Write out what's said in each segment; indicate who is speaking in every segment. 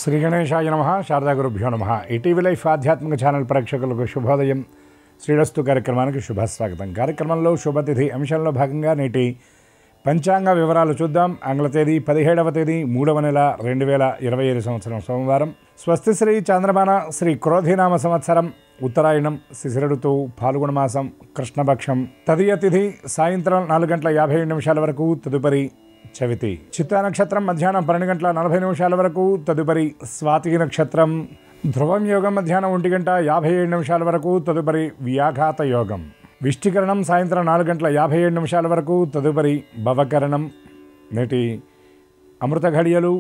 Speaker 1: శ్రీ గణేశాయ నమః. శారదా గురుభ్యో నమః. ఈటీవీ లైఫ్ ఆధ్యాత్మిక ఛానల్ ప్రేక్షకులకు శుభోదయం. శ్రీరస్తు కార్యక్రమానికి శుభస్వాగతం. కార్యక్రమంలో శుభతిథి అంశంలో భాగంగా నేటి పంచాంగ వివరాలు చూద్దాం. ఆంగ్ల తేదీ 17వ తేదీ 3వ నెల 2025 సంవత్సరం సోమవారం. స్వస్తి శ్రీ చాంద్రమాన శ్రీ క్రోధినామ సంవత్సరం, ఉత్తరాయణం, శిశిర ఋతువు, పాల్గొన మాసం, కృష్ణపక్షం. తదియ తిథి సాయంత్రం 4:57 వరకు, తదుపరి చవితి. చిత్తా నక్షత్రం మధ్యాహ్నం 12:40 వరకు, తదుపరి స్వాతి నక్షత్రం. ధ్రువం యోగం మధ్యాహ్నం 1:57 వరకు, తదుపరి వ్యాఘాత యోగం. విష్టికరణం సాయంత్రం 4:57 వరకు, తదుపరి భవకరణం. నేటి అమృత ఘడియలు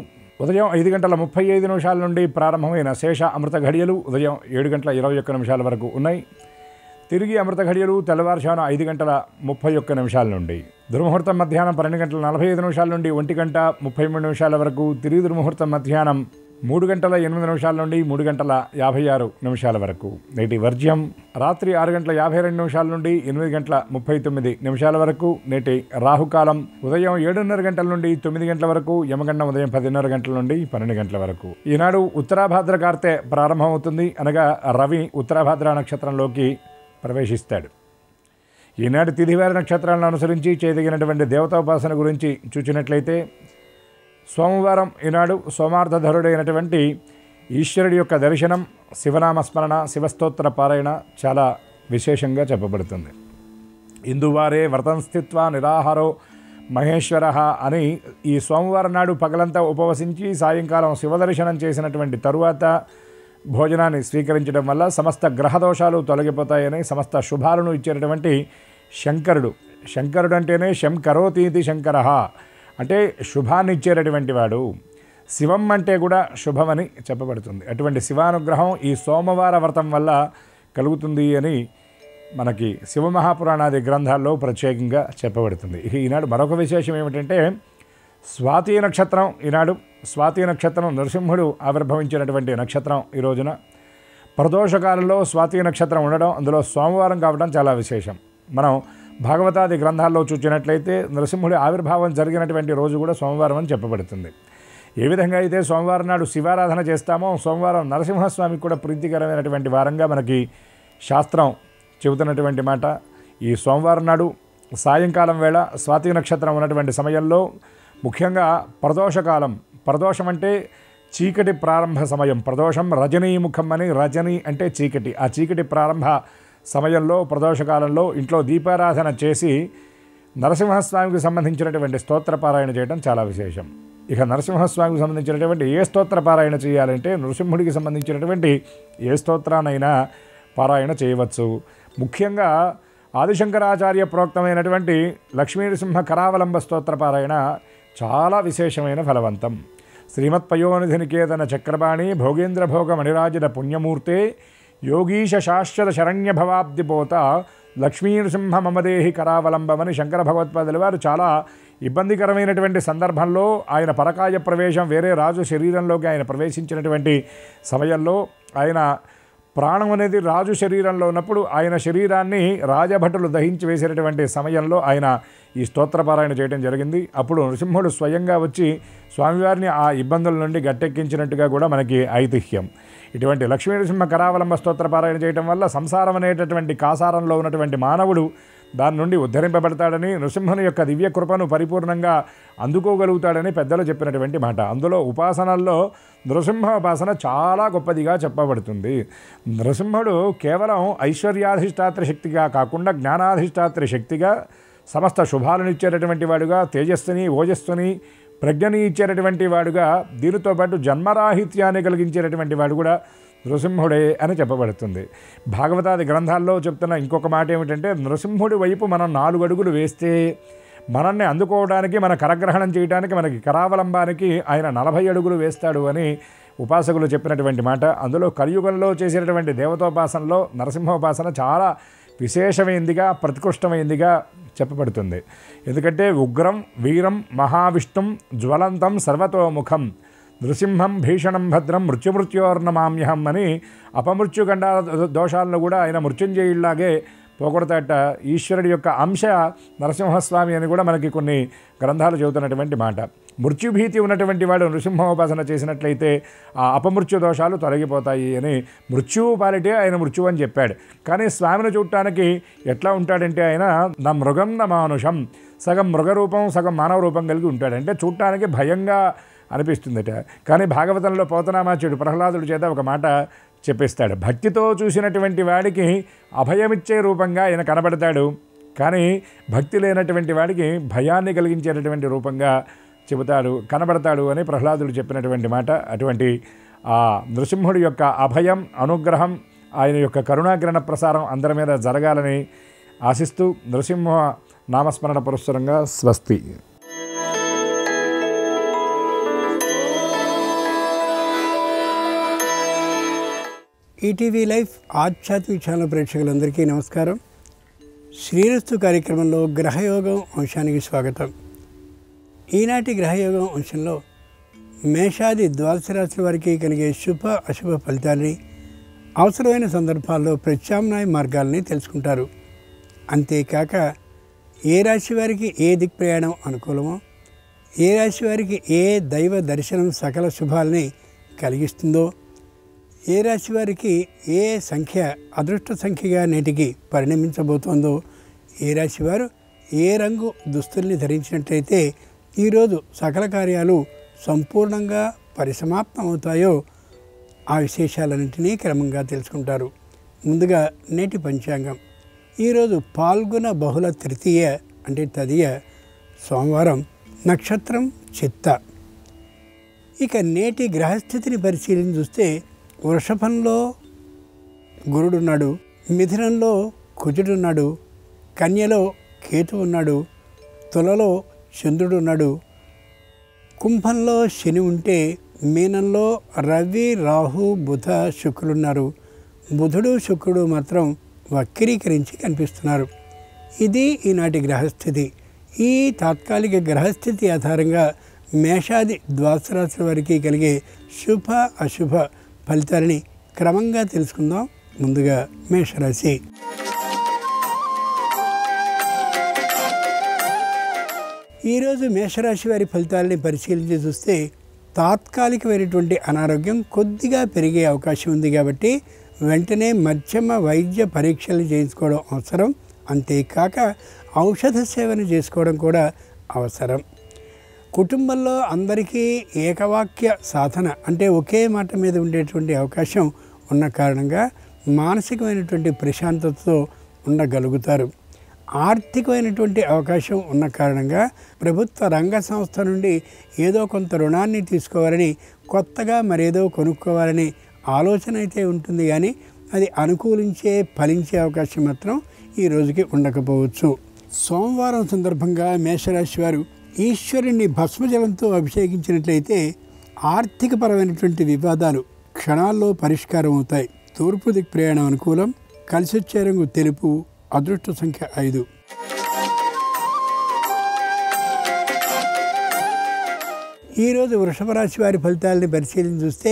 Speaker 1: ఉదయం 5:35 నుండి ప్రారంభమైన శేష అమృత ఘడియలు ఉదయం 7:21 వరకు ఉన్నాయి. తిరిగి అమృత ఘడియలు తెల్లవారుజామున 5:31 నుండి. దుర్ముహూర్తం మధ్యాహ్నం 12:45 నుండి 1:33 వరకు. తిరిగి దుర్ముహూర్తం మధ్యాహ్నం 3:08 నుండి 3:56 వరకు. నేటి వర్జ్యం రాత్రి 6:52 నుండి 8:39 వరకు. నేటి రాహుకాలం ఉదయం 7:30 నుండి 9 వరకు. యమగండం ఉదయం 10:30 నుండి 12 వరకు. ఈనాడు ఉత్తరాభాద్ర కార్తె ప్రారంభమవుతుంది, అనగా రవి ఉత్తరాభాద్ర నక్షత్రంలోకి ప్రవేశిస్తాడు. ఈనాటి తిథివారి నక్షత్రాలను అనుసరించి చేయదగినటువంటి దేవతాపాసన గురించి చూచినట్లయితే, సోమవారం ఈనాడు సోమార్థధరుడైనటువంటి ఈశ్వరుడి యొక్క దర్శనం, శివనామస్మరణ, శివస్తోత్ర పారాయణ చాలా విశేషంగా చెప్పబడుతుంది. ఇందువారే వ్రతం స్థిత్వా నిరాహారో మహేశ్వర అని ఈ సోమవారం నాడు పగలంతా ఉపవసించి సాయంకాలం శివదర్శనం చేసినటువంటి తరువాత భోజనాన్ని స్వీకరించడం వల్ల సమస్త గ్రహదోషాలు తొలగిపోతాయని, సమస్త శుభాలను ఇచ్చేటటువంటి శంకరుడు అంటేనే శంకరోతీతి శంకర అంటే శుభాన్ని ఇచ్చేటటువంటి వాడు. శివం అంటే కూడా శుభమని చెప్పబడుతుంది. అటువంటి శివానుగ్రహం ఈ సోమవార వ్రతం వల్ల కలుగుతుంది అని మనకి శివమహాపురాణాది గ్రంథాల్లో ప్రత్యేకంగా చెప్పబడుతుంది. ఈనాడు మరొక విశేషం ఏమిటంటే, స్వాతి నక్షత్రం. ఈనాడు స్వాతి నక్షత్రం నరసింహుడు ఆవిర్భవించినటువంటి నక్షత్రం. ఈ రోజున ప్రదోషకాలంలో స్వాతి నక్షత్రం ఉండడం, అందులో సోమవారం కావడం చాలా విశేషం. మనం భాగవతాది గ్రంథాల్లో చూచినట్లయితే నరసింహుడి ఆవిర్భావం జరిగినటువంటి రోజు కూడా సోమవారం అని చెప్పబడుతుంది. ఏ విధంగా అయితే సోమవారం నాడు శివారాధన చేస్తామో, సోమవారం నరసింహస్వామికి కూడా ప్రీతికరమైనటువంటి వారంగా మనకి శాస్త్రం చెబుతున్నటువంటి మాట. ఈ సోమవారం నాడు సాయంకాలం వేళ స్వాతి నక్షత్రం ఉన్నటువంటి సమయంలో, ముఖ్యంగా ప్రదోషకాలం. ప్రదోషం అంటే చీకటి ప్రారంభ సమయం. ప్రదోషం రజనీముఖం అని, రజని అంటే చీకటి. ఆ చీకటి ప్రారంభ సమయంలో ప్రదోషకాలంలో ఇంట్లో దీపారాధన చేసి నరసింహస్వామికి సంబంధించినటువంటి స్తోత్రపారాయణ చేయడం చాలా విశేషం. ఇక నరసింహస్వామికి సంబంధించినటువంటి ఏ స్తోత్రపారాయణ చేయాలంటే, నృసింహుడికి సంబంధించినటువంటి ఏ స్తోత్రానైనా పారాయణ చేయవచ్చు. ముఖ్యంగా ఆదిశంకరాచార్య ప్రోక్తమైనటువంటి లక్ష్మీనృసింహ కరావలంబ స్తోత్రపారాయణ చాలా విశేషమైన ఫలవంతం. శ్రీమత్పయోనిధి నికేతన చక్రపాణి భోగేంద్ర భోగ మణిరాజన పుణ్యమూర్తే యోగీశ శాశ్వత శరణ్యభవాబ్దిపోత లక్ష్మీనృసింహ మమదేహి కరావలంబమని శంకర భగవత్పాదుల వారు చాలా ఇబ్బందికరమైనటువంటి సందర్భంలో ఆయన పరకాయ ప్రవేశం, వేరే రాజు శరీరంలోకి ఆయన ప్రవేశించినటువంటి సమయంలో, ఆయన ప్రాణం అనేది రాజు శరీరంలో ఉన్నప్పుడు ఆయన శరీరాన్ని రాజభటులు దహించి వేసేటటువంటి సమయంలో ఆయన ఈ స్తోత్రపారాయణ చేయడం జరిగింది. అప్పుడు నృసింహుడు స్వయంగా వచ్చి స్వామివారిని ఆ ఇబ్బందుల నుండి గట్టెక్కించినట్టుగా కూడా మనకి ఐతిహ్యం. ఇటువంటి లక్ష్మీనృసింహ కరావలంబ స్తోత్రపారాయణ చేయడం వల్ల సంసారం అనేటటువంటి కాసారంలో ఉన్నటువంటి మానవుడు దాని నుండి ఉద్ధరింపబడతాడని, నృసింహుని యొక్క దివ్య కృపను పరిపూర్ణంగా అందుకోగలుగుతాడని పెద్దలు చెప్పినటువంటి మాట. అందులో ఉపాసనల్లో నృసింహ ఉపాసన చాలా గొప్పదిగా చెప్పబడుతుంది. నృసింహుడు కేవలం ఐశ్వర్యాధిష్టాత్ర శక్తిగా కాకుండా జ్ఞానాధిష్టాత్ర శక్తిగా, సమస్త శుభాలను ఇచ్చేటటువంటి వాడుగా, తేజస్సుని, ఓజస్సుని, ప్రజ్ఞని ఇచ్చేటటువంటి వాడుగా, దీనితో పాటు జన్మరాహిత్యాన్ని కలిగించేటటువంటి వాడు కూడా నృసింహుడే అని చెప్పబడుతుంది. భాగవతాది గ్రంథాల్లో చెప్తున్న ఇంకొక మాట ఏమిటంటే, నృసింహుడి వైపు మనం 4 అడుగులు వేస్తే మనల్ని అందుకోవడానికి, మన కరగ్రహణం చేయడానికి, మనకి కరావలంబానికి ఆయన 40 అడుగులు వేస్తాడు అని ఉపాసకులు చెప్పినటువంటి మాట. అందులో కలియుగంలో చేసేటటువంటి దేవతోపాసనలో నరసింహోపాసన చాలా విశేషమైందిగా, ప్రతికృష్టమైందిగా చెప్పబడుతుంది. ఎందుకంటే ఉగ్రం వీరం మహావిష్ణుం జ్వలంతం సర్వతోముఖం నృసింహం భీషణం భద్రం మృత్యుమృత్యోర్నమామ్యహం అని అపమృత్యుగండ దోషాలను కూడా ఆయన మృత్యుంజయుడిలాగే పోగొడతాట. ఈశ్వరుడి యొక్క అంశ నరసింహస్వామి అని కూడా మనకి కొన్ని గ్రంథాలు చెబుతున్నటువంటి మాట. మృత్యుభీతి ఉన్నటువంటి వాడు నృసింహోపాసన చేసినట్లయితే ఆ అపమృత్యు దోషాలు తొలగిపోతాయి అని మృత్యువు పాలిటే ఆయన మృత్యువు అని చెప్పాడు. కానీ స్వామిని చూడటానికి ఎట్లా ఉంటాడంటే ఆయన నా మృగం నా మానుషం, సగం మృగరూపం సగం మానవ రూపం కలిగి ఉంటాడు. అంటే చూడటానికి భయంగా అనిపిస్తుందట. కానీ భాగవతంలో పోతనామాచ్యుడు ప్రహ్లాదుడి చేత ఒక మాట చెప్పిస్తాడు, భక్తితో చూసినటువంటి వాడికి అభయమిచ్చే రూపంగా ఆయన కనబడతాడు, కానీ భక్తి లేనటువంటి వాడికి భయాన్ని కలిగించేటటువంటి రూపంగా కనబడతాడు అని ప్రహ్లాదుడు చెప్పినటువంటి మాట. అటువంటి ఆ నృసింహుడి యొక్క అభయం, అనుగ్రహం, ఆయన యొక్క కరుణాగ్రహణ ప్రసారం అందరి మీద జరగాలని ఆశిస్తూ నృసింహ నామస్మరణ పురస్సరంగా స్వస్తి.
Speaker 2: ఈటీవీ లైఫ్ ఆధ్యాత్మిక ఛానల్ ప్రేక్షకులందరికీ నమస్కారం. శ్రీరస్తు కార్యక్రమంలో గ్రహయోగం అంశానికి స్వాగతం. ఈనాటి గ్రహయోగం అంశంలో మేషాది ద్వాదశ రాశుల వారికి కలిగే శుభ అశుభ ఫలితాన్ని, అవసరమైన సందర్భాల్లో ప్రత్యామ్నాయ మార్గాల్ని తెలుసుకుంటారు. అంతేకాక ఏ రాశి వారికి ఏ దిక్ప్రయాణం అనుకూలమో, ఏ రాశి వారికి ఏ దైవ దర్శనం సకల శుభాలని కలిగిస్తుందో, ఏ రాశి వారికి ఏ సంఖ్య అదృష్ట సంఖ్యగా నేటికి పరిణమించబోతోందో, ఏ రాశి వారు ఏ రంగు దుస్తుల్ని ధరించినట్లయితే ఈరోజు సకల కార్యాలు సంపూర్ణంగా పరిసమాప్తమవుతాయో ఆ విశేషాలన్నింటినీ క్రమంగా తెలుసుకుంటారు. ముందుగా నేటి పంచాంగం. ఈరోజు పాల్గొన బహుళ తృతీయ అంటే తదియ, సోమవారం, నక్షత్రం చిత్త. ఇక నేటి గ్రహస్థితిని పరిశీలించి చూస్తే వృషభంలో గురుడున్నాడు, మిథునంలో కుజుడున్నాడు, కన్యలో కేతు ఉన్నాడు, తులలో చంద్రుడు ఉన్నాడు, కుంభంలో శని ఉంటే మీనంలో రవి, రాహు, బుధ, శుక్రులున్నారు. బుధుడు శుక్రుడు మాత్రం వక్రీకరించి కనిపిస్తున్నారు. ఇది ఈనాటి గ్రహస్థితి. ఈ తాత్కాలిక గ్రహస్థితి ఆధారంగా మేషాది ద్వాదశ రాశుల వారికి కలిగే శుభ అశుభ ఫలితాలని క్రమంగా తెలుసుకుందాం. ముందుగా మేషరాశి. ఈరోజు మేషరాశి వారి ఫలితాలని పరిశీలించి చూస్తే తాత్కాలికమైనటువంటి అనారోగ్యం కొద్దిగా పెరిగే అవకాశం ఉంది కాబట్టి వెంటనే మధ్యమ వైద్య పరీక్షలు చేయించుకోవడం అవసరం. అంతేకాక ఔషధ సేవను చేసుకోవడం కూడా అవసరం. కుటుంబంలో అందరికీ ఏకవాక్య సాధన అంటే ఒకే మాట మీద ఉండేటువంటి అవకాశం ఉన్న కారణంగా మానసికమైనటువంటి ప్రశాంతతతో ఉండగలుగుతారు. ఆర్థికమైనటువంటి అవకాశం ఉన్న కారణంగా ప్రభుత్వ రంగ సంస్థ నుండి ఏదో కొంత రుణాన్ని తీసుకోవాలని, కొత్తగా మరేదో కొనుక్కోవాలని ఆలోచన అయితే ఉంటుంది, కానీ అది అనుకూలించే ఫలించే అవకాశం మాత్రం ఈ రోజుకి ఉండకపోవచ్చు. సోమవారం సందర్భంగా మేషరాశి వారు ఈశ్వరుని భస్మజలంతో అభిషేకించినట్లయితే ఆర్థికపరమైనటువంటి వివాదాలు క్షణాల్లో పరిష్కారం అవుతాయి. తూర్పు దిక్ ప్రయాణం అనుకూలం. కలిసొచ్చే రంగు తెలుపు. అదృష్ట సంఖ్య 5. ఈరోజు వృషభ రాశి వారి ఫలితాలని పరిశీలించి చూస్తే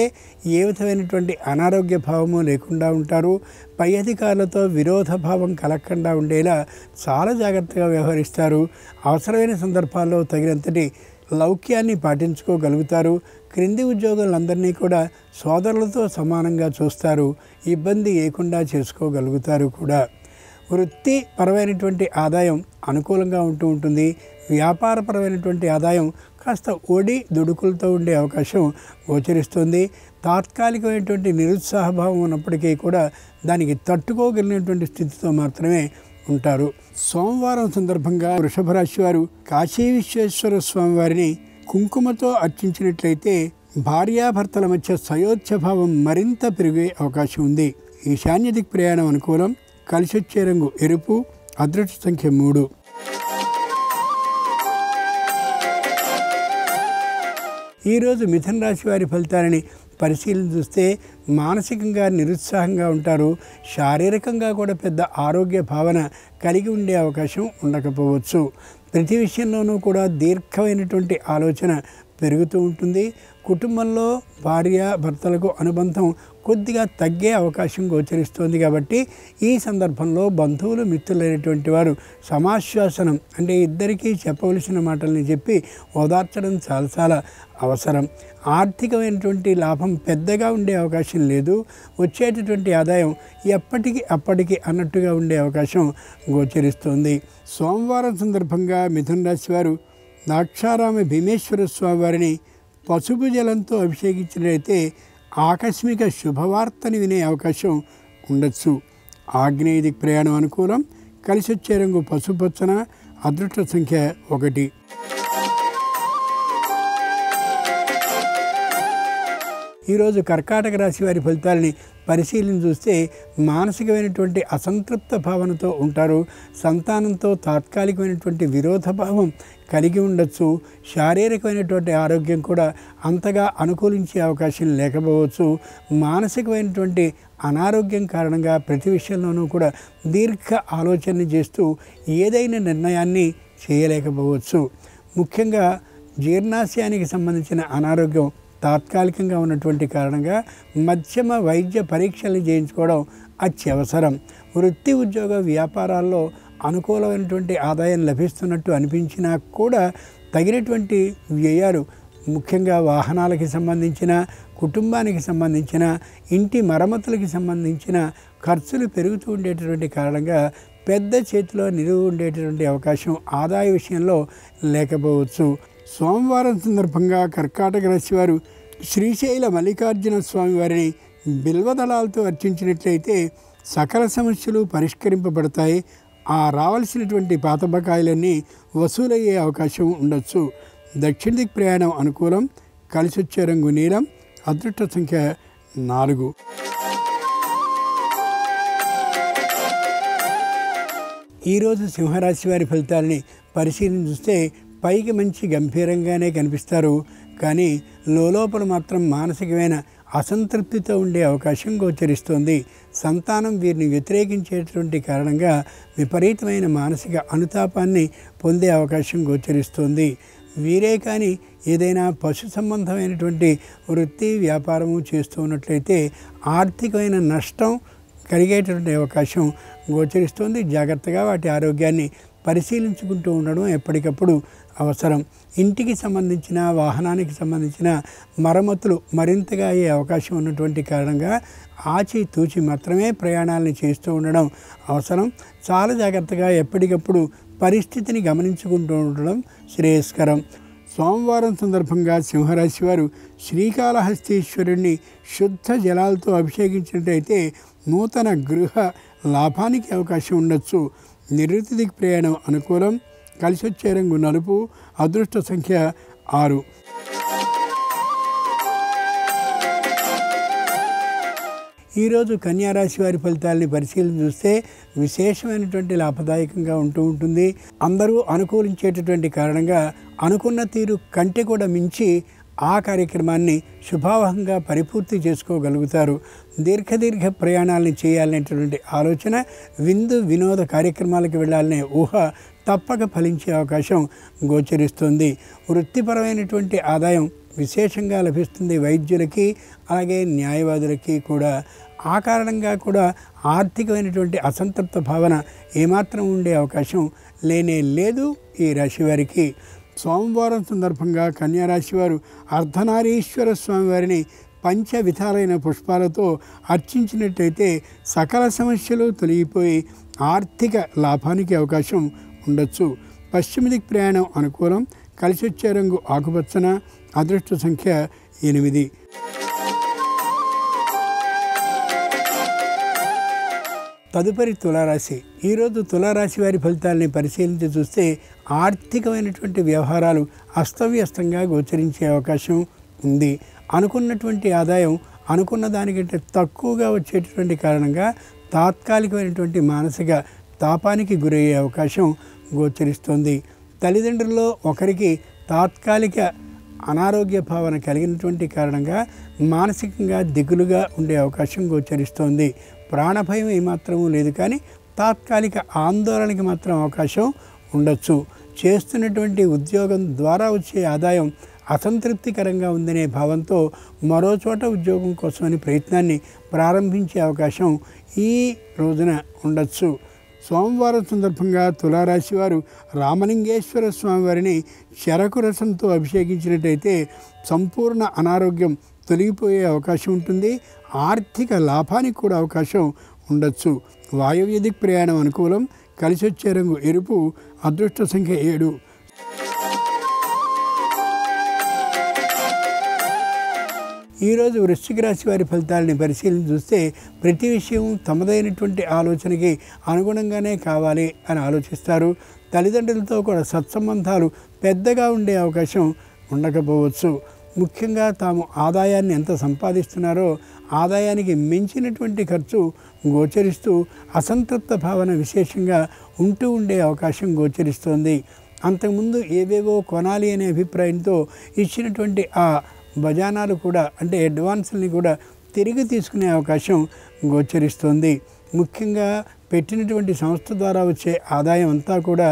Speaker 2: ఏ విధమైనటువంటి అనారోగ్య భావము లేకుండా ఉంటారు. పై అధికారులతో విరోధ భావం కలగకుండా ఉండేలా చాలా జాగ్రత్తగా వ్యవహరిస్తారు. అవసరమైన సందర్భాల్లో తగినంతటి లౌక్యాన్ని పాటించుకోగలుగుతారు. క్రింది ఉద్యోగులందరినీ కూడా సోదరులతో సమానంగా చూస్తారు. ఇబ్బంది లేకుండా చేసుకోగలుగుతారు కూడా. వృత్తిపరమైనటువంటి ఆదాయం అనుకూలంగా ఉంటుంది. వ్యాపారపరమైనటువంటి ఆదాయం కాస్త ఒడి దుడుకులతో ఉండే అవకాశం గోచరిస్తుంది. తాత్కాలికమైనటువంటి నిరుత్సాహభావం ఉన్నప్పటికీ కూడా దానికి తట్టుకోగలిగినటువంటి స్థితితో మాత్రమే ఉంటారు. సోమవారం సందర్భంగా వృషభ రాశి వారు కాశీ విశ్వేశ్వర స్వామి వారిని కుంకుమతో అర్చించినట్లయితే భార్యాభర్తల మధ్య సయోధ్యభావం మరింత పెరిగే అవకాశం ఉంది. ఈశాన్య దిక్ ప్రయాణం అనుకూలం. కలిసొచ్చే రంగు ఎరుపు. అదృష్ట సంఖ్య 3. ఈరోజు మిథున రాశి వారి ఫలితాలని పరిశీలన చూస్తే మానసికంగా నిరుత్సాహంగా ఉంటారు. శారీరకంగా కూడా పెద్ద ఆరోగ్య భావన కలిగి ఉండే అవకాశం ఉండకపోవచ్చు. ప్రతి విషయంలోనూ కూడా దీర్ఘమైనటువంటి ఆలోచన పెరుగుతూ ఉంటుంది. కుటుంబంలో భార్య భర్తలకు అనుబంధం కొద్దిగా తగ్గే అవకాశం గోచరిస్తోంది. కాబట్టి ఈ సందర్భంలో బంధువులు మిత్రులైనటువంటి వారు సమాశ్వాసనం అంటే ఇద్దరికీ చెప్పవలసిన మాటల్ని చెప్పి ఓదార్చడం చాలా అవసరం. ఆర్థికమైనటువంటి లాభం పెద్దగా ఉండే అవకాశం లేదు. వచ్చేటటువంటి ఆదాయం ఎప్పటికీ అప్పటికి అన్నట్టుగా ఉండే అవకాశం గోచరిస్తోంది. సోమవారం సందర్భంగా మిథున రాశి వారు ద్రాక్షారామ భీమేశ్వర స్వామి వారిని పసుపు జలంతో అభిషేకించినట్లయితే ఆకస్మిక శుభవార్తని వినే అవకాశం ఉండొచ్చు. ఆగ్నేయ దిక్ ప్రయాణం అనుకూలం. కలిసి వచ్చే రంగు పసుపచ్చన. అదృష్ట సంఖ్య 1. ఈరోజు కర్కాటక రాశి వారి ఫలితాలని పరిశీలన చూస్తే మానసికమైనటువంటి అసంతృప్త భావనతో ఉంటారు. సంతానంతో తాత్కాలికమైనటువంటి విరోధ భావం కలిగి ఉండొచ్చు. శారీరకమైనటువంటి ఆరోగ్యం కూడా అంతగా అనుకూలించే అవకాశం లేకపోవచ్చు. మానసికమైనటువంటి అనారోగ్యం కారణంగా ప్రతి విషయంలోనూ కూడా దీర్ఘ ఆలోచన చేస్తూ ఏదైనా నిర్ణయాన్ని చేయలేకపోవచ్చు. ముఖ్యంగా జీర్ణాశయానికి సంబంధించిన అనారోగ్యం తాత్కాలికంగా ఉన్నటువంటి కారణంగా మధ్యమ వైద్య పరీక్షలు చేయించుకోవడం అత్యవసరం. వృత్తి ఉద్యోగ వ్యాపారాల్లో అనుకూలమైనటువంటి ఆదాయం లభిస్తున్నట్టు అనిపించినా కూడా తగినటువంటి వ్యయాలు ముఖ్యంగా వాహనాలకి సంబంధించిన, కుటుంబానికి సంబంధించిన, ఇంటి మరమ్మతులకి సంబంధించిన ఖర్చులు పెరుగుతూ ఉండేటటువంటి కారణంగా పెద్ద చేతిలో నిలువ ఉండేటటువంటి అవకాశం ఆదాయ విషయంలో లేకపోవచ్చు. సోమవారం సందర్భంగా కర్కాటక రాశి వారు శ్రీశైల మల్లికార్జున స్వామి వారిని బిల్వదళాలతో అర్చించినట్లయితే సకల సమస్యలు పరిష్కరింపబడతాయి. ఆ రావాల్సినటువంటి పాత బకాయిలన్నీ వసూలయ్యే అవకాశం ఉండొచ్చు. దక్షిణ దిక్ ప్రయాణం అనుకూలం. కలిసి వచ్చే రంగు నీలం. అదృష్ట సంఖ్య 4. ఈరోజు సింహరాశి వారి ఫలితాలని పరిశీలన చూస్తే పైకి మంచి గంభీరంగానే కనిపిస్తారు. కానీ లోపల మాత్రం మానసికమైన అసంతృప్తితో ఉండే అవకాశం గోచరిస్తోంది. సంతానం వీరిని వ్యతిరేకించేటువంటి కారణంగా విపరీతమైన మానసిక అనుతాపాన్ని పొందే అవకాశం గోచరిస్తోంది. వీరే కానీ ఏదైనా పశు సంబంధమైనటువంటి వృత్తి వ్యాపారము చేస్తూ ఉన్నట్లయితే ఆర్థికమైన నష్టం కలిగేటువంటి అవకాశం గోచరిస్తోంది. జాగ్రత్తగా వాటి ఆరోగ్యాన్ని పరిశీలించుకుంటూ ఉండడం ఎప్పటికప్పుడు అవసరం. ఇంటికి సంబంధించిన, వాహనానికి సంబంధించిన మరమ్మతులు మరింతగా అయ్యే అవకాశం ఉన్నటువంటి కారణంగా ఆచితూచి మాత్రమే ప్రయాణాలను చేస్తూ ఉండడం అవసరం. చాలా జాగ్రత్తగా ఎప్పటికప్పుడు పరిస్థితిని గమనించుకుంటూ ఉండడం శ్రేయస్కరం. సోమవారం సందర్భంగా సింహరాశి వారు శ్రీకాళహస్తీశ్వరుణ్ణి శుద్ధ జలాలతో అభిషేకించినట్లయితే నూతన గృహ లాభానికి అవకాశం ఉండొచ్చు. నివృత్తి దిక్ ప్రయాణం అనుకూలం. కలిసి వచ్చే రంగు నలుపు. అదృష్ట సంఖ్య 6. ఈరోజు కన్యారాశి వారి ఫలితాలని పరిశీలన చూస్తే విశేషమైనటువంటి లాభదాయకంగా ఉంటుంది. అందరూ అనుకూలించేటటువంటి కారణంగా అనుకున్న తీరు కంటే కూడా మించి ఆ కార్యక్రమాన్ని శుభావహంగా పరిపూర్తి చేసుకోగలుగుతారు. దీర్ఘ ప్రయాణాలను చేయాలనేటువంటి ఆలోచన, విందు వినోద కార్యక్రమాలకు వెళ్ళాలనే ఊహ తప్పక ఫలించే అవకాశం గోచరిస్తుంది. వృత్తిపరమైనటువంటి ఆదాయం విశేషంగా లభిస్తుంది వైద్యులకి, అలాగే న్యాయవాదులకి కూడా. ఆ కారణంగా కూడా ఆర్థికమైనటువంటి అసంతృప్త భావన ఏమాత్రం ఉండే అవకాశం లేనే లేదు ఈ రాశి వారికి. సోమవారం సందర్భంగా కన్యారాశి వారు అర్ధనారీశ్వర స్వామి వారిని పంచ విధాలైన పుష్పాలతో అర్చించినట్లయితే సకల సమస్యలు తొలగిపోయి ఆర్థిక లాభానికి అవకాశం ఉండొచ్చు. పశ్చిమ దిక్ ప్రయాణం అనుకూలం. కలిసి వచ్చే రంగు ఆకుపచ్చన. అదృష్ట సంఖ్య 8. తదుపరి తులారాశి. ఈరోజు తులారాశి వారి ఫలితాలని పరిశీలించి చూస్తే ఆర్థికమైనటువంటి వ్యవహారాలు అస్తవ్యస్తంగా గోచరించే అవకాశం ఉంది. అనుకున్నటువంటి ఆదాయం అనుకున్న దానికంటే తక్కువగా వచ్చేటటువంటి కారణంగా తాత్కాలికమైనటువంటి మానసిక తాపానికి గురయ్యే అవకాశం గోచరిస్తుంది. తల్లిదండ్రుల్లో ఒకరికి తాత్కాలిక అనారోగ్య భావన కలిగినటువంటి కారణంగా మానసికంగా దిగులుగా ఉండే అవకాశం గోచరిస్తోంది. ప్రాణభయం ఏమాత్రమూ లేదు, కానీ తాత్కాలిక ఆందోళనకి మాత్రం అవకాశం ఉండొచ్చు. చేస్తున్నటువంటి ఉద్యోగం ద్వారా వచ్చే ఆదాయం అసంతృప్తికరంగా ఉందనే భావంతో మరో చోట ఉద్యోగం కోసమని ప్రయత్నాన్ని ప్రారంభించే అవకాశం ఈ రోజున ఉండొచ్చు. సోమవారం సందర్భంగా తులారాశి వారు రామలింగేశ్వర స్వామివారిని చెరకు రసంతో అభిషేకించినట్టయితే సంపూర్ణ అనారోగ్యం తొలగిపోయే అవకాశం ఉంటుంది. ఆర్థిక లాభానికి కూడా అవకాశం ఉండొచ్చు. వాయువ్య దిక్ ప్రయాణం అనుకూలం. కలిసి వచ్చే రంగు ఎరుపు. అదృష్ట సంఖ్య 7. ఈరోజు వృశ్చిక రాశి వారి ఫలితాలని పరిశీలన చూస్తే ప్రతి విషయం తమదైనటువంటి ఆలోచనకి అనుగుణంగానే కావాలి అని ఆలోచిస్తారు. తల్లిదండ్రులతో కూడా సత్సంబంధాలు పెద్దగా ఉండే అవకాశం ఉండకపోవచ్చు. ముఖ్యంగా తాము ఆదాయాన్ని ఎంత సంపాదిస్తున్నారో ఆదాయానికి మించినటువంటి ఖర్చు గోచరిస్తూ అసంతృప్త భావన విశేషంగా ఉండే అవకాశం గోచరిస్తోంది. అంతకుముందు ఏవేవో కొనాలి అనే అభిప్రాయంతో ఇచ్చినటువంటి ఆ బజానాలు కూడా అంటే అడ్వాన్స్ని కూడా తిరిగి తీసుకునే అవకాశం గోచరిస్తోంది. ముఖ్యంగా పెట్టినటువంటి సంస్థ ద్వారా వచ్చే ఆదాయం అంతా కూడా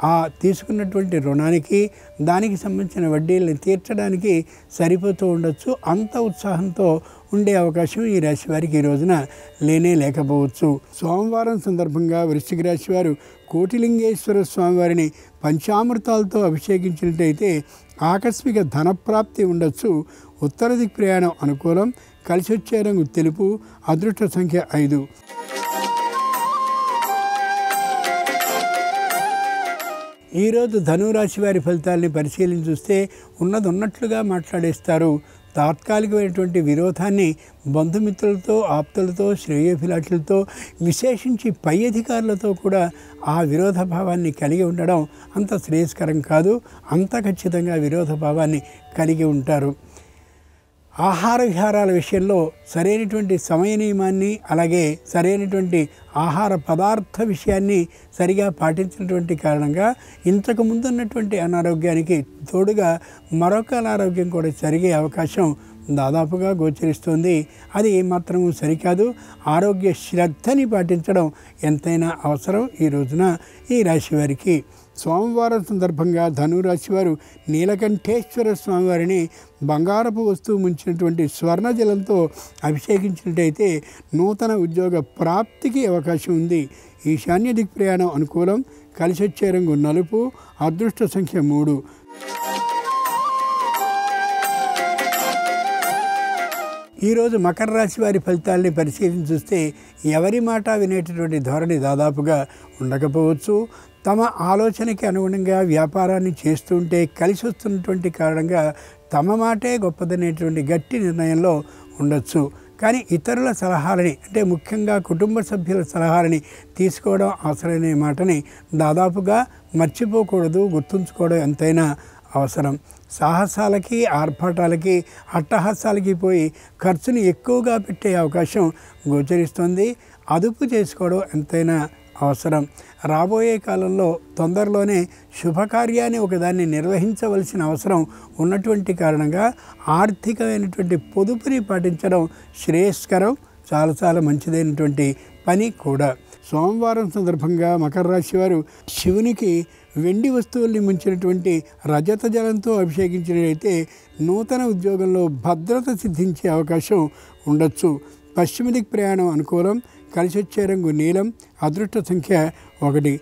Speaker 2: ఆ తీసుకున్నటువంటి రుణానికి దానికి సంబంధించిన వడ్డీలను తీర్చడానికి సరిపోతూ ఉండొచ్చు. అంత ఉత్సాహంతో ఉండే అవకాశం ఈ రాశి వారికి ఈ రోజున లేకపోవచ్చు. సోమవారం సందర్భంగా వృశ్చిక రాశి వారు కోటిలింగేశ్వర స్వామివారిని పంచామృతాలతో అభిషేకించినట్టయితే ఆకస్మిక ధనప్రాప్తి ఉండొచ్చు. ఉత్తర దిక్ ప్రయాణం అనుకూలం. కలిసి వచ్చే రంగు తెలుపు. అదృష్ట సంఖ్య 5. ఈరోజు ధనురాశి వారి ఫలితాలని పరిశీలించి చూస్తే ఉన్నట్లుగా మాట్లాడేస్తారు. తాత్కాలికమైనటువంటి విరోధాన్ని బంధుమిత్రులతో, ఆప్తులతో, శ్రేయోభిలాషులతో, విశేషించి పై అధికారులతో కూడా ఆ విరోధ భావాన్ని కలిగి ఉండడం అంత శ్రేయస్కరం కాదు. అంత ఖచ్చితంగా విరోధ భావాన్ని కలిగి ఉంటారు. ఆహార విహారాల విషయంలో సరైనటువంటి సమయ నియమాన్ని అలాగే సరైనటువంటి ఆహార పదార్థ విషయాన్ని సరిగా పాటించినటువంటి కారణంగా ఇంతకు ముందు ఉన్నటువంటి అనారోగ్యానికి తోడుగా మరొక అనారోగ్యం కూడా జరిగే అవకాశం దాదాపుగా గోచరిస్తుంది. అది ఏమాత్రము సరికాదు. ఆరోగ్య శ్రద్ధని పాటించడం ఎంతైనా అవసరం ఈ రోజున ఈ రాశి వారికి. సోమవారం సందర్భంగా ధనురాశి వారు నీలకంఠేశ్వర స్వామివారిని బంగారపు వస్తువు ముంచినటువంటి స్వర్ణ జలంతో అభిషేకించినట్టయితే నూతన ఉద్యోగ ప్రాప్తికి అవకాశం ఉంది. ఈశాన్య దిక్ ప్రయాణం అనుకూలం. కలిసి వచ్చే రంగు నలుపు. అదృష్ట సంఖ్య 3. ఈరోజు మకర రాశి వారి ఫలితాలని పరిశీలించి చూస్తే ఎవరి మాట వినేటటువంటి ధోరణి దాదాపుగా ఉండకపోవచ్చు. తమ ఆలోచనకి అనుగుణంగా వ్యాపారాన్ని చేస్తుంటే కలిసి వస్తున్నటువంటి కారణంగా తమ మాటే గొప్పదనేటువంటి గట్టి నిర్ణయంలో ఉండొచ్చు. కానీ ఇతరుల సలహాలని అంటే ముఖ్యంగా కుటుంబ సభ్యుల సలహాలని తీసుకోవడం అవసరమనే మాటని దాదాపుగా మర్చిపోకూడదు. గుర్తుంచుకోవడం ఎంతైనా అవసరం. సాహసాలకి, ఆర్భాటాలకి, అట్టహాసాలకి పోయి ఖర్చుని ఎక్కువగా పెట్టే అవకాశం గోచరిస్తుంది. అదుపు చేసుకోవడం ఎంతైనా అవసరం. రాబోయే కాలంలో తొందరలోనే శుభకార్యాన్ని ఒకదాన్ని నిర్వహించవలసిన అవసరం ఉన్నటువంటి కారణంగా ఆర్థికమైనటువంటి పొదుపుని పాటించడం శ్రేయస్కరం. చాలా మంచిదైనటువంటి పని కూడా. సోమవారం సందర్భంగా మకర రాశి వారు శివునికి వెండి వస్తువుల్ని ముంచినటువంటి రజత జలంతో అభిషేకించినట్లయితే నూతన ఉద్యోగంలో భద్రత సిద్ధించే అవకాశం ఉండొచ్చు. పశ్చిమ దిక్ ప్రయాణం అనుకూలం. కలిసి వచ్చే రంగు నీలం. అదృష్ట సంఖ్య 1.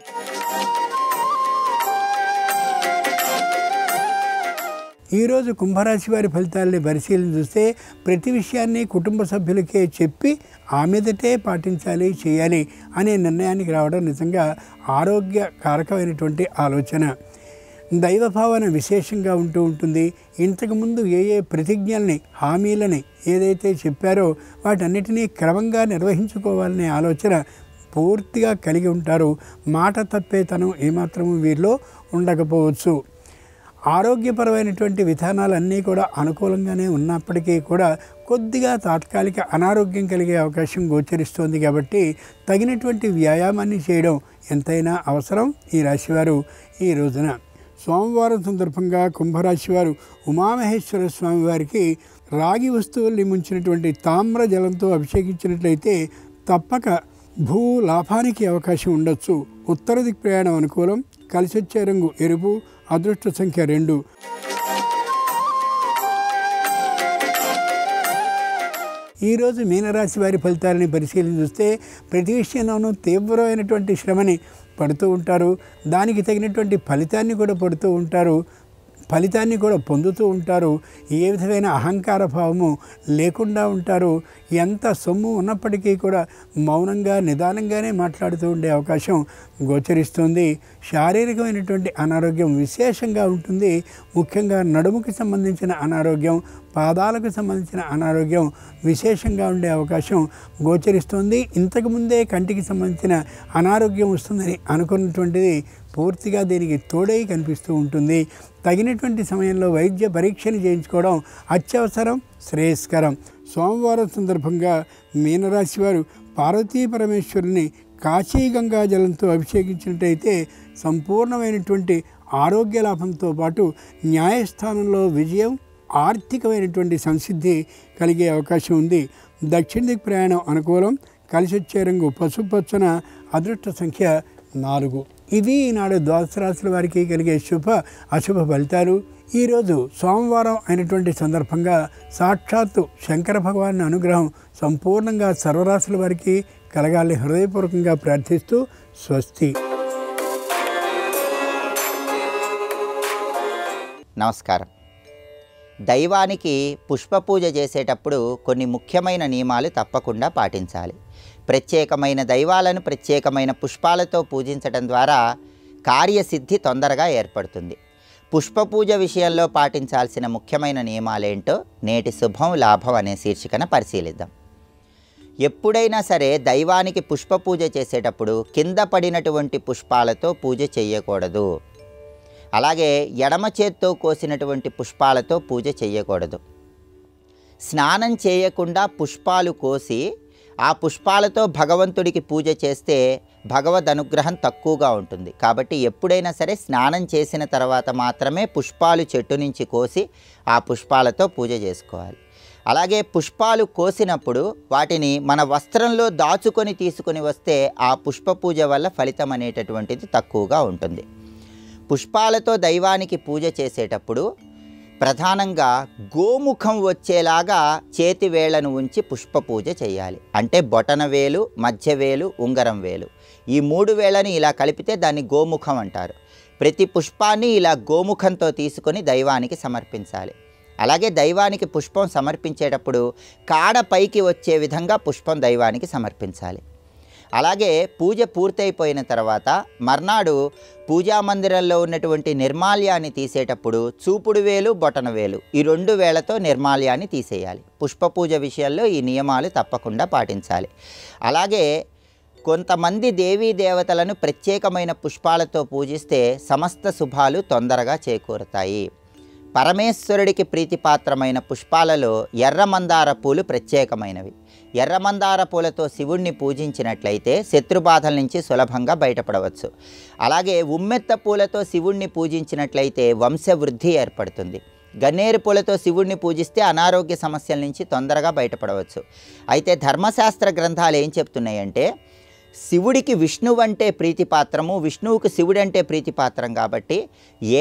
Speaker 2: ఈరోజు కుంభరాశి వారి ఫలితాలని పరిశీలన చూస్తే ప్రతి విషయాన్ని కుటుంబ సభ్యులకే చెప్పి ఆ మీదటే పాటించాలి, చేయాలి అనే నిర్ణయానికి రావడం నిజంగా ఆరోగ్యకారకమైనటువంటి ఆలోచన. దైవభావన విశేషంగా ఉంటుంది. ఇంతకుముందు ఏ ప్రతిజ్ఞల్ని, హామీలని ఏదైతే చెప్పారో వాటన్నిటినీ క్రమంగా నిర్వహించుకోవాలనే ఆలోచన పూర్తిగా కలిగి ఉంటారు. మాట తప్పేతనం ఏమాత్రము వీరిలో ఉండకపోవచ్చు. ఆరోగ్యపరమైనటువంటి విధానాలన్నీ కూడా అనుకూలంగానే ఉన్నప్పటికీ కూడా కొద్దిగా తాత్కాలిక అనారోగ్యం కలిగే అవకాశం గోచరిస్తోంది. కాబట్టి తగినటువంటి వ్యాయామాన్ని చేయడం ఎంతైనా అవసరం ఈ రాశివారు ఈ రోజున. సోమవారం సందర్భంగా కుంభరాశి వారు ఉమామహేశ్వర స్వామి వారికి రాగి వస్తువుల్ని ముంచినటువంటి తామ్ర జలంతో అభిషేకించినట్లయితే తప్పక భూ లాభానికి అవకాశం ఉండొచ్చు. ఉత్తర దిక్ ప్రయాణం అనుకూలం. కలిసి వచ్చే రంగు ఎరుపు. అదృష్ట సంఖ్య 2. ఈరోజు మీనరాశి వారి ఫలితాలని పరిశీలన చూస్తే ప్రతి విషయంలోనూ తీవ్రమైనటువంటి శ్రమని పడుతూ ఉంటారు. దానికి తగినటువంటి ఫలితాన్ని కూడా పొందుతూ ఉంటారు. ఏ విధమైన అహంకార భావము లేకుండా ఉంటారు. ఎంత సొమ్ము ఉన్నప్పటికీ కూడా మౌనంగా నిదానంగానే మాట్లాడుతూ ఉండే అవకాశం గోచరిస్తుంది. శారీరకమైనటువంటి అనారోగ్యం విశేషంగా ఉంటుంది. ముఖ్యంగా నడుముకి సంబంధించిన అనారోగ్యం, పాదాలకు సంబంధించిన అనారోగ్యం విశేషంగా ఉండే అవకాశం గోచరిస్తుంది. ఇంతకుముందే కంటికి సంబంధించిన అనారోగ్యం వస్తుందని అనుకున్నటువంటిది పూర్తిగా దీనికి తోడై కనిపిస్తూ ఉంటుంది. తగినటువంటి సమయంలో వైద్య పరీక్షను చేయించుకోవడం అత్యవసరం, శ్రేయస్కరం. సోమవారం సందర్భంగా మీనరాశి వారు పార్వతీ పరమేశ్వరుని కాశీ గంగా జలంతో అభిషేకించినట్టయితే సంపూర్ణమైనటువంటి ఆరోగ్య లాభంతో పాటు న్యాయస్థానంలో విజయం, ఆర్థికమైనటువంటి సంసిద్ధి కలిగే అవకాశం ఉంది. దక్షిణ దిక్కు ప్రయాణం అనుకూలం. కలిసి వచ్చే రంగు పసుపచ్చన. అదృష్ట సంఖ్య 4. ఇవి ఈనాడు ద్వాదశ రాశుల వారికి కలిగే శుభ అశుభ ఫలితాలు. ఈరోజు సోమవారం అయినటువంటి సందర్భంగా సాక్షాత్తు శంకర భగవాన్ అనుగ్రహం సంపూర్ణంగా సర్వరాశుల వారికి కలగాలని హృదయపూర్వకంగా ప్రార్థిస్తూ స్వస్తి.
Speaker 3: నమస్కారం. దైవానికి పుష్పపూజ చేసేటప్పుడు కొన్ని ముఖ్యమైన నియమాలు తప్పకుండా పాటించాలి. ప్రత్యేకమైన దైవాలను ప్రత్యేకమైన పుష్పాలతో పూజించడం ద్వారా కార్యసిద్ధి తొందరగా ఏర్పడుతుంది. పుష్పపూజ విషయంలో పాటించాల్సిన ముఖ్యమైన నియమాలేంటో నేటి శుభం లాభం అనే శీర్షికన పరిశీలిద్దాం. ఎప్పుడైనా సరే దైవానికి పుష్పపూజ చేసేటప్పుడు కింద పడినటువంటి పుష్పాలతో పూజ చేయకూడదు. అలాగే ఎడమ చేత్తో కోసినటువంటి పుష్పాలతో పూజ చేయకూడదు. స్నానం చేయకుండా పుష్పాలు కోసి ఆ పుష్పాలతో భగవంతుడికి పూజ చేస్తే భగవద్ అనుగ్రహం తక్కువగా ఉంటుంది. కాబట్టి ఎప్పుడైనా సరే స్నానం చేసిన తర్వాత మాత్రమే పుష్పాలు చెట్టు నుంచి కోసి ఆ పుష్పాలతో పూజ చేసుకోవాలి. అలాగే పుష్పాలు కోసినప్పుడు వాటిని మన వస్త్రంలో దాచుకొని తీసుకొని వస్తే ఆ పుష్ప పూజ వల్ల ఫలితం అనేటటువంటిది తక్కువగా ఉంటుంది. పుష్పాలతో దైవానికి పూజ చేసేటప్పుడు ప్రధానంగా గోముఖం వచ్చేలాగా చేతి వేళ్లను ఉంచి పుష్ప పూజ చేయాలి. అంటే బొటన వేలు, మధ్య వేలు, ఉంగరం వేలు, ఈ 3 వేళ్ళని ఇలా కలిపితే దాన్ని గోముఖం అంటారు. ప్రతి పుష్పాన్ని ఇలా గోముఖంతో తీసుకొని దైవానికి సమర్పించాలి. అలాగే దైవానికి పుష్పం సమర్పించేటప్పుడు కాడ పైకి వచ్చే విధంగా పుష్పం దైవానికి సమర్పించాలి. అలాగే పూజ పూర్తయిపోయిన తర్వాత మర్నాడు పూజా మందిరంలో ఉన్నటువంటి నిర్మాల్యాన్ని తీసేటప్పుడు చూపుడు వేలు, బొటన వేలు, ఈ 2 వేళ్లతో నిర్మాల్యాన్ని తీసేయాలి. పుష్ప పూజ విషయంలో ఈ నియమాలు తప్పకుండా పాటించాలి. అలాగే కొంతమంది దేవీ దేవతలను ప్రత్యేకమైన పుష్పాలతో పూజిస్తే సమస్త శుభాలు తొందరగా చేకూరుతాయి. పరమేశ్వరుడికి ప్రీతిపాత్రమైన పుష్పాలలో ఎర్రమందార పూలు ప్రత్యేకమైనవి. ఎర్రమందార పూలతో శివుణ్ణి పూజించినట్లయితే శత్రుబాధల నుంచి సులభంగా బయటపడవచ్చు. అలాగే ఉమ్మెత్త పూలతో శివుణ్ణి పూజించినట్లయితే వంశవృద్ధి ఏర్పడుతుంది. గన్నేరు పూలతో శివుణ్ణి పూజిస్తే అనారోగ్య సమస్యల నుంచి తొందరగా బయటపడవచ్చు. అయితే ధర్మశాస్త్ర గ్రంథాలు ఏం చెప్తున్నాయంటే శివుడికి విష్ణువు అంటే ప్రీతిపాత్రము, విష్ణువుకు శివుడు అంటే ప్రీతిపాత్రం. కాబట్టి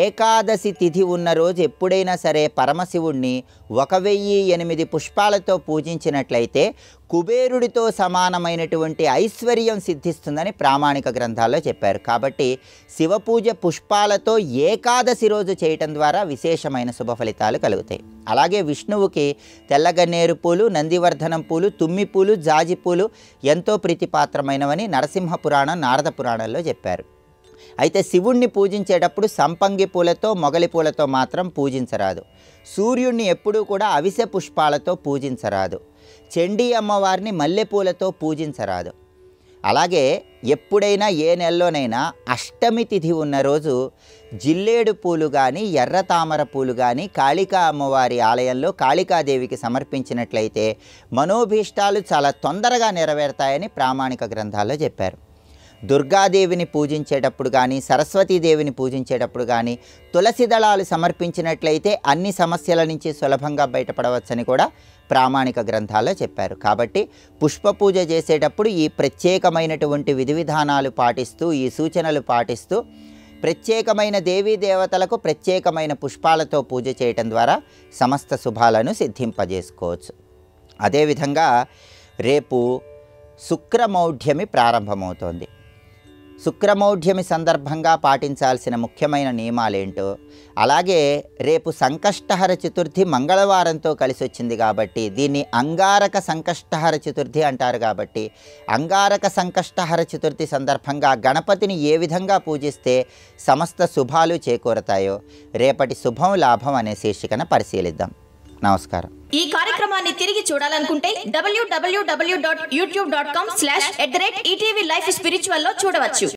Speaker 3: ఏకాదశి తిథి ఉన్న రోజు ఎప్పుడైనా సరే పరమశివుణ్ణి 1008 పుష్పాలతో పూజించినట్లయితే కుబేరుడితో సమానమైనటువంటి ఐశ్వర్యం సిద్ధిస్తుందని ప్రామాణిక గ్రంథాల్లో చెప్పారు. కాబట్టి శివపూజ పుష్పాలతో ఏకాదశి రోజు చేయటం ద్వారా విశేషమైన శుభ ఫలితాలు కలుగుతాయి. అలాగే విష్ణువుకి తెల్లగన్నేరు పూలు, నందివర్ధనం పూలు, తుమ్మి పూలు, జాజి పూలు ఎంతో ప్రీతిపాత్రమైనవని నరసింహ పురాణం, నారద పురాణంలో చెప్పారు. అయితే శివుణ్ణి పూజించేటప్పుడు సంపంగి పూలతో, మొగలి పూలతో మాత్రం పూజించరాదు. సూర్యుణ్ణి ఎప్పుడూ కూడా అవిసె పుష్పాలతో పూజించరాదు. చండీ అమ్మవారిని మల్లెపూలతో పూజించరాదు. అలాగే ఎప్పుడైనా ఏ నెలలోనైనా అష్టమి తిథి ఉన్న రోజు జిల్లేడు పూలు కానీ, ఎర్ర తామర పూలు కానీ కాళికా అమ్మవారి ఆలయంలో కాళికాదేవికి సమర్పించినట్లయితే మనోభీష్టాలు చాలా తొందరగా నెరవేరుతాయని ప్రామాణిక గ్రంథాల్లో చెప్పారు. దుర్గాదేవిని పూజించేటప్పుడు కానీ, సరస్వతీదేవిని పూజించేటప్పుడు కానీ తులసి దళాలు సమర్పించినట్లయితే అన్ని సమస్యల నుంచి సులభంగా బయటపడవచ్చని కూడా ప్రామాణిక గ్రంథాల్లో చెప్పారు. కాబట్టి పుష్ప పూజ చేసేటప్పుడు ఈ ప్రత్యేకమైనటువంటి విధి విధానాలు పాటిస్తూ, ఈ సూచనలు పాటిస్తూ ప్రత్యేకమైన దేవీ దేవతలకు ప్రత్యేకమైన పుష్పాలతో పూజ చేయటం ద్వారా సమస్త శుభాలను సిద్ధింపజేసుకోవచ్చు. అదేవిధంగా రేపు శుక్రమౌఢ్యమి ప్రారంభమవుతోంది. శుక్రమౌఢ్యమి సందర్భంగా పాటించాల్సిన ముఖ్యమైన నియమాలేంటో, అలాగే రేపు సంకష్టహర చతుర్థి మంగళవారంతో కలిసి వచ్చింది కాబట్టి దీన్ని అంగారక సంకష్టహర చతుర్థి అంటారు. కాబట్టి అంగారక సంకష్టహర చతుర్థి సందర్భంగా గణపతిని ఏ విధంగా పూజిస్తే సమస్త శుభాలు చేకూరతాయో రేపటి శుభం లాభం అనే శీర్షికన పరిశీలిద్దాం. నమస్కారం.
Speaker 4: ఈ కార్యక్రమాన్ని తిరిగి చూడాలనుకుంటే www.youtube.com/ETV Life Spiritual లో చూడవచ్చు.